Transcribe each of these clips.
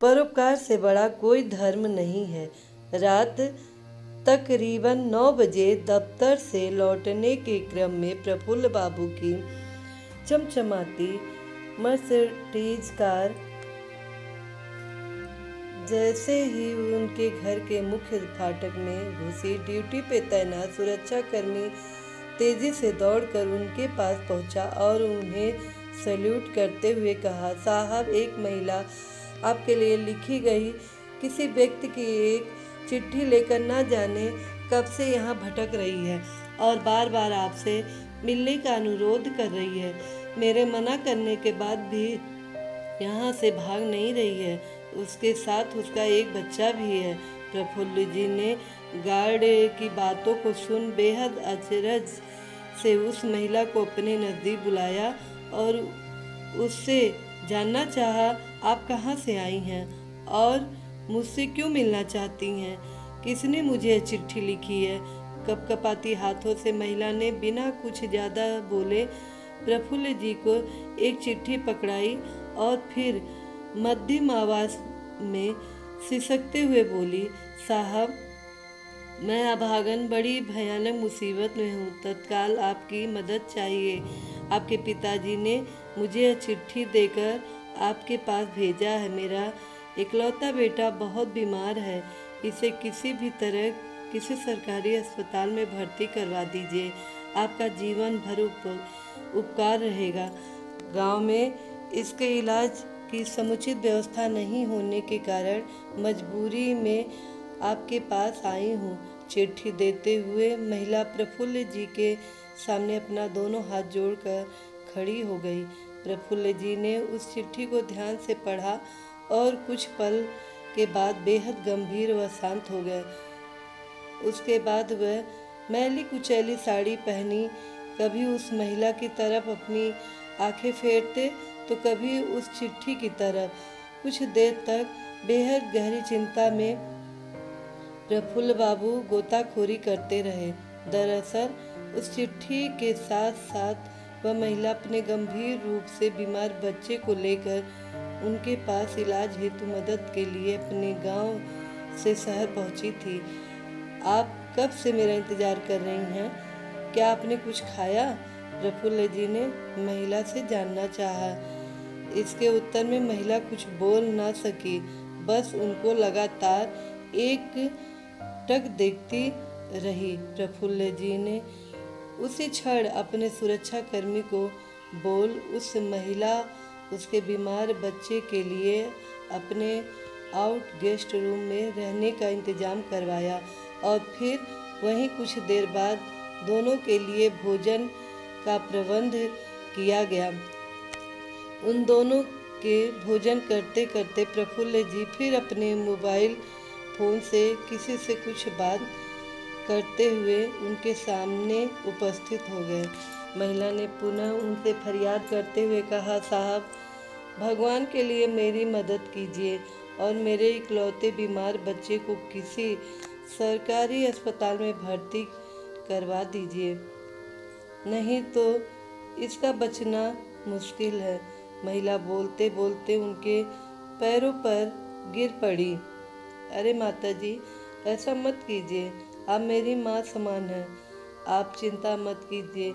परोपकार से बड़ा कोई धर्म नहीं है। रात तकरीबन 9 बजे दफ्तर से लौटने के क्रम में प्रफुल्ल बाबू की चमचमाती मर्सिडीज कार जैसे ही उनके घर के मुख्य फाटक में घुसी, ड्यूटी पे तैनात सुरक्षाकर्मी तेजी से दौड़कर उनके पास पहुंचा और उन्हें सैल्यूट करते हुए कहा, साहब, एक महिला आपके लिए लिखी गई किसी व्यक्ति की एक चिट्ठी लेकर ना जाने कब से यहाँ भटक रही है और बार बार आपसे मिलने का अनुरोध कर रही है। मेरे मना करने के बाद भी यहाँ से भाग नहीं रही है। उसके साथ उसका एक बच्चा भी है। प्रफुल्ल जी ने गार्ड की बातों को सुन बेहद अचरज से उस महिला को अपने नज़दीक बुलाया और उससे जानना चाहा, आप कहाँ से आई हैं और मुझसे क्यों मिलना चाहती हैं? किसने मुझे चिट्ठी लिखी है? कपकपाती हाथों से महिला ने बिना कुछ ज़्यादा बोले प्रफुल्ल जी को एक चिट्ठी पकड़ाई और फिर मध्यम आवाज़ में सिसकते हुए बोली, साहब, मैं अभागन बड़ी भयानक मुसीबत में हूँ। तत्काल आपकी मदद चाहिए। आपके पिताजी ने मुझे यह चिट्ठी देकर आपके पास भेजा है। मेरा इकलौता बेटा बहुत बीमार है। इसे किसी भी तरह किसी सरकारी अस्पताल में भर्ती करवा दीजिए। आपका जीवन भर उपकार रहेगा। गांव में इसके इलाज की समुचित व्यवस्था नहीं होने के कारण मजबूरी में आपके पास आई हूँ। चिट्ठी देते हुए महिला प्रफुल्ल जी के सामने अपना दोनों हाथ जोड़कर खड़ी हो गई। प्रफुल्ल जी ने उस चिट्ठी को ध्यान से पढ़ा और कुछ पल के बाद बेहद गंभीर व शांत हो गए। उसके बाद वह मैली कुचैली साड़ी पहनी कभी उस महिला की तरफ अपनी आंखें फेरते तो कभी उस चिट्ठी की तरफ। कुछ देर तक बेहद गहरी चिंता में प्रफुल्ल बाबू गोताखोरी करते रहे। दरअसल उस चिट्ठी के साथ साथ वह महिला अपने गंभीर रूप से बीमार बच्चे को लेकर उनके पास इलाज हेतु मदद के लिए अपने गांव से शहर पहुंची थी। आप कब से मेरा इंतजार कर रही हैं? क्या आपने कुछ खाया? प्रफुल्ल जी ने महिला से जानना चाहा। इसके उत्तर में महिला कुछ बोल ना सकी, बस उनको लगातार एक टक देखती रही। प्रफुल्ल जी ने उसी क्षण अपने सुरक्षाकर्मी को बोल उस महिला उसके बीमार बच्चे के लिए अपने आउट गेस्ट रूम में रहने का इंतजाम करवाया और फिर वहीं कुछ देर बाद दोनों के लिए भोजन का प्रबंध किया गया। उन दोनों के भोजन करते करते प्रफुल्ल जी फिर अपने मोबाइल फ़ोन से किसी से कुछ बात करते हुए उनके सामने उपस्थित हो गए। महिला ने पुनः उनसे फरियाद करते हुए कहा, साहब, भगवान के लिए मेरी मदद कीजिए और मेरे इकलौते बीमार बच्चे को किसी सरकारी अस्पताल में भर्ती करवा दीजिए, नहीं तो इसका बचना मुश्किल है। महिला बोलते बोलते उनके पैरों पर गिर पड़ी। अरे माता जी, ऐसा मत कीजिए, आप मेरी माँ समान हैं। आप चिंता मत कीजिए,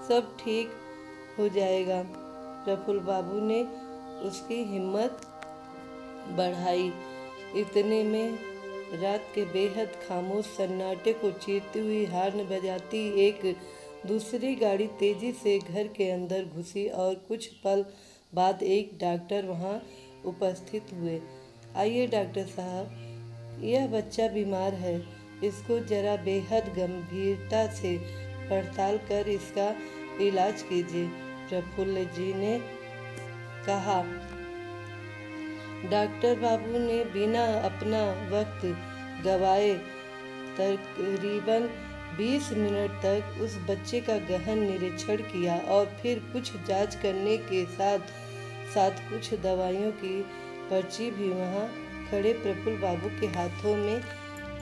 सब ठीक हो जाएगा। प्रफुल्ल बाबू ने उसकी हिम्मत बढ़ाई। इतने में रात के बेहद खामोश सन्नाटे को चीरती हुई हॉर्न बजाती एक दूसरी गाड़ी तेजी से घर के अंदर घुसी और कुछ पल बाद एक डॉक्टर वहां उपस्थित हुए। आइए डॉक्टर साहब, यह बच्चा बीमार है, इसको जरा बेहद गंभीरता से पड़ताल कर इसका इलाज कीजिए, प्रफुल्ल जी ने कहा। डॉक्टर बाबू ने बिना अपना वक्त गवाए तकरीबन 20 मिनट तक उस बच्चे का गहन निरीक्षण किया और फिर कुछ जांच करने के साथ साथ कुछ दवाइयों की पर्ची भी वहां खड़े प्रफुल्ल बाबू के हाथों में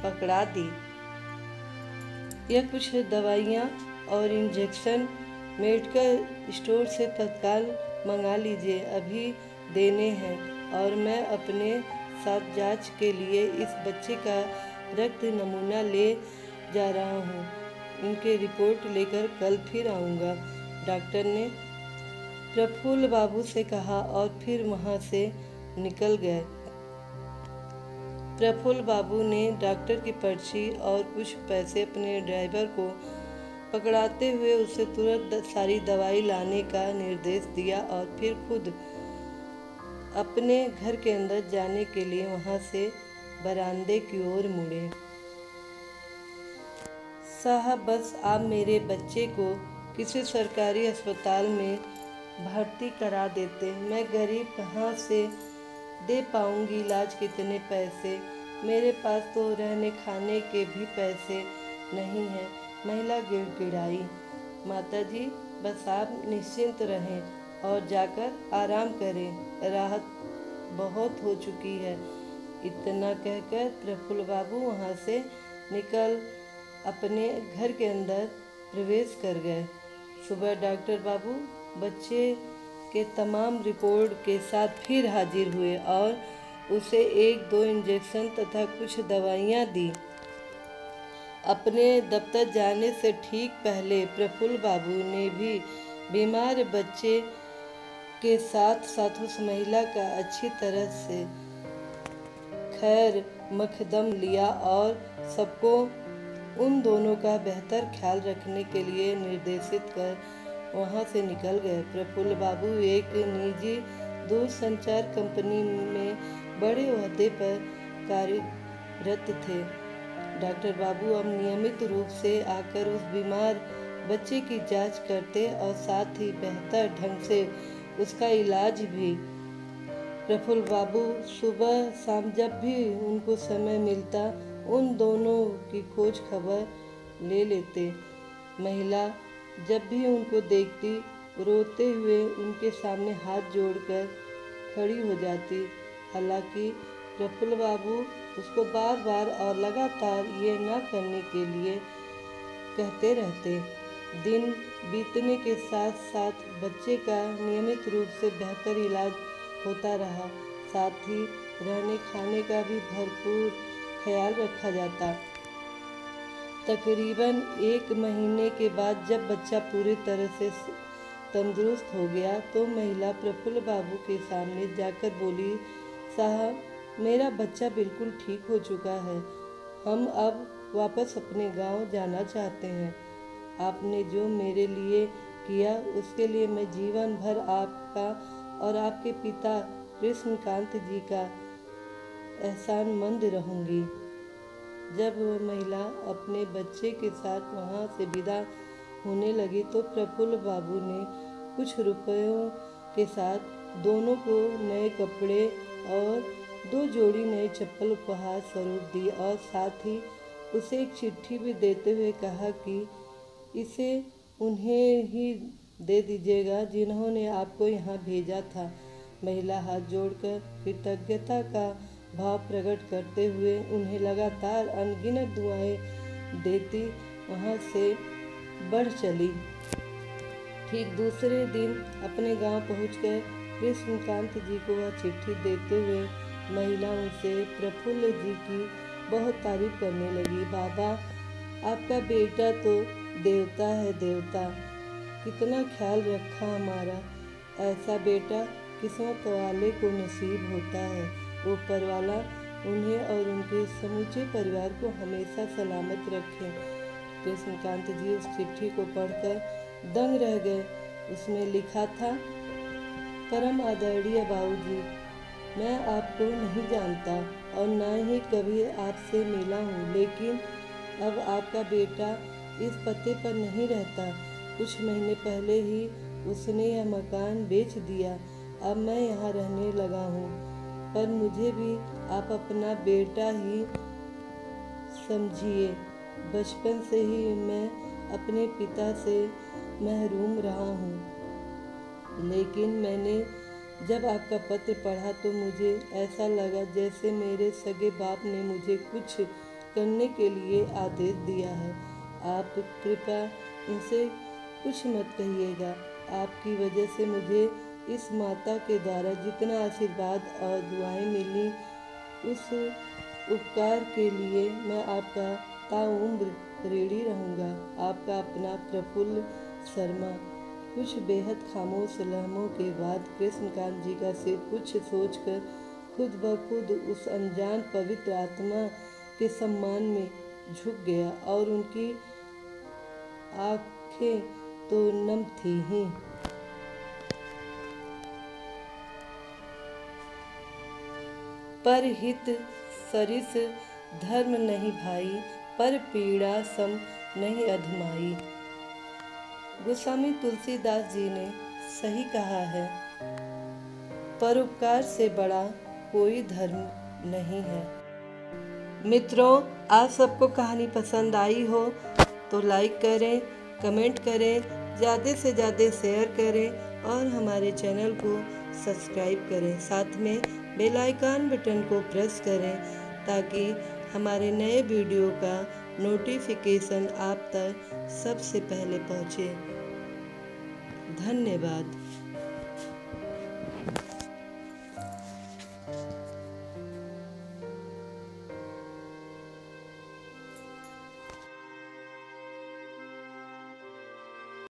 पकड़ा दी। यह कुछ दवाइयाँ और इंजेक्शन मेडिकल स्टोर से तत्काल मंगा लीजिए, अभी देने हैं और मैं अपने साथ जांच के लिए इस बच्चे का रक्त नमूना ले जा रहा हूँ। इनके रिपोर्ट लेकर कल फिर आऊँगा, डॉक्टर ने प्रफुल्ल बाबू से कहा और फिर वहाँ से निकल गए। प्रफुल्ल बाबू ने डॉक्टर की पर्ची और कुछ पैसे अपने ड्राइवर को पकड़ाते हुए उसे तुरंत सारी दवाई लाने का निर्देश दिया और फिर खुद अपने घर के अंदर जाने के लिए वहाँ से बरामदे की ओर मुड़े। साहब, बस आप मेरे बच्चे को किसी सरकारी अस्पताल में भर्ती करा देते। मैं गरीब कहाँ से दे पाऊँगी इलाज कितने पैसे, मेरे पास तो रहने खाने के भी पैसे नहीं हैं। महिला गिड़गिड़ाई। माताजी, बस आप निश्चिंत रहें और जाकर आराम करें, राहत बहुत हो चुकी है। इतना कहकर प्रफुल्ल बाबू वहाँ से निकल अपने घर के अंदर प्रवेश कर गए। सुबह डॉक्टर बाबू बच्चे के तमाम रिपोर्ट के साथ फिर हाजिर हुए और उसे 1-2 इंजेक्शन तथा कुछ दवाइयाँ दी। अपने दफ्तर जाने से ठीक पहले प्रफुल्ल बाबू ने भी बीमार बच्चे के साथ साथ उस महिला का अच्छी तरह से खैर मकदम लिया और सबको उन दोनों का बेहतर ख्याल रखने के लिए निर्देशित कर वहाँ से निकल गए। प्रफुल्ल बाबू एक निजी दूरसंचार कंपनी में बड़े ओहदे पर कार्यरत थे। डॉक्टर बाबू अब नियमित रूप से आकर उस बीमार बच्चे की जांच करते और साथ ही बेहतर ढंग से उसका इलाज भी। प्रफुल्ल बाबू सुबह शाम जब भी उनको समय मिलता उन दोनों की खोज खबर ले लेते। महिला जब भी उनको देखती रोते हुए उनके सामने हाथ जोड़कर खड़ी हो जाती। हालांकि प्रफुल्ल बाबू उसको बार बार और लगातार ये न करने के लिए कहते रहते। दिन बीतने के साथ साथ बच्चे का नियमित रूप से बेहतर इलाज होता रहा, साथ ही रहने खाने का भी भरपूर ख्याल रखा जाता। तकरीबन 1 महीने के बाद जब बच्चा पूरी तरह से तंदुरुस्त हो गया तो महिला प्रफुल्ल बाबू के सामने जाकर बोली, साहब, मेरा बच्चा बिल्कुल ठीक हो चुका है। हम अब वापस अपने गांव जाना चाहते हैं। आपने जो मेरे लिए किया उसके लिए मैं जीवन भर आपका और आपके पिता कृष्णकांत जी का एहसानमंद रहूंगी। जब वह महिला अपने बच्चे के साथ वहां से विदा होने लगी तो प्रफुल्ल बाबू ने कुछ रुपयों के साथ दोनों को नए कपड़े और 2 जोड़ी नई चप्पल उपहार स्वरूप दी और साथ ही उसे एक चिट्ठी भी देते हुए कहा कि इसे उन्हें ही दे दीजिएगा जिन्होंने आपको यहाँ भेजा था। महिला हाथ जोड़कर कृतज्ञता का भाव प्रकट करते हुए उन्हें लगातार अनगिनत दुआएं देती वहाँ से बढ़ चली। ठीक दूसरे दिन अपने गांव पहुंचकर कृष्णकांत जी को वह चिट्ठी देते हुए महिला उनसे प्रफुल्ल जी की बहुत तारीफ करने लगी। बाबा, आपका बेटा तो देवता है, देवता, कितना ख्याल रखा हमारा। ऐसा बेटा किस्मत वाले को नसीब होता है। ऊपर वाला उन्हें और उनके समूचे परिवार को हमेशा सलामत रखे। कृष्णकांत जी उस चिट्ठी को पढ़कर दंग रह गए। उसमें लिखा था, परम आदरणीय बाबूजी, मैं आपको नहीं जानता और न ही कभी आपसे मिला हूँ, लेकिन अब आपका बेटा इस पते पर नहीं रहता। कुछ महीने पहले ही उसने यह मकान बेच दिया। अब मैं यहाँ रहने लगा हूँ, पर मुझे भी आप अपना बेटा ही समझिए। बचपन से ही मैं अपने पिता से महरूम रहा हूँ, लेकिन मैंने जब आपका पत्र पढ़ा तो मुझे ऐसा लगा जैसे मेरे सगे बाप ने मुझे कुछ करने के लिए आदेश दिया है। आप कृपया इनसे कुछ मत कहिएगा। आपकी वजह से मुझे इस माता के द्वारा जितना आशीर्वाद और दुआएं मिली उस उपकार के लिए मैं आपका ताउम्र ऋणी रहूँगा। आपका अपना प्रफुल्ल शर्मा। कुछ बेहद खामोश लम्हों के बाद कृष्णकांत जी का सिर कुछ सोचकर खुद ब खुद उस अनजान पवित्र आत्मा के सम्मान में झुक गया और उनकी आंखें तो नम थी ही। पर हित सरिस धर्म नहीं भाई, पर पीड़ा सम नहीं अधमाई। गोस्वामी तुलसीदास जी ने सही कहा है, परोपकार से बड़ा कोई धर्म नहीं है। मित्रों, आप सबको कहानी पसंद आई हो तो लाइक करें, कमेंट करें, ज़्यादा से ज़्यादा शेयर करें और हमारे चैनल को सब्सक्राइब करें। साथ में बेल आइकन बटन को प्रेस करें ताकि हमारे नए वीडियो का नोटिफिकेशन आप तक सबसे पहले पहुँचे। धन्यवाद।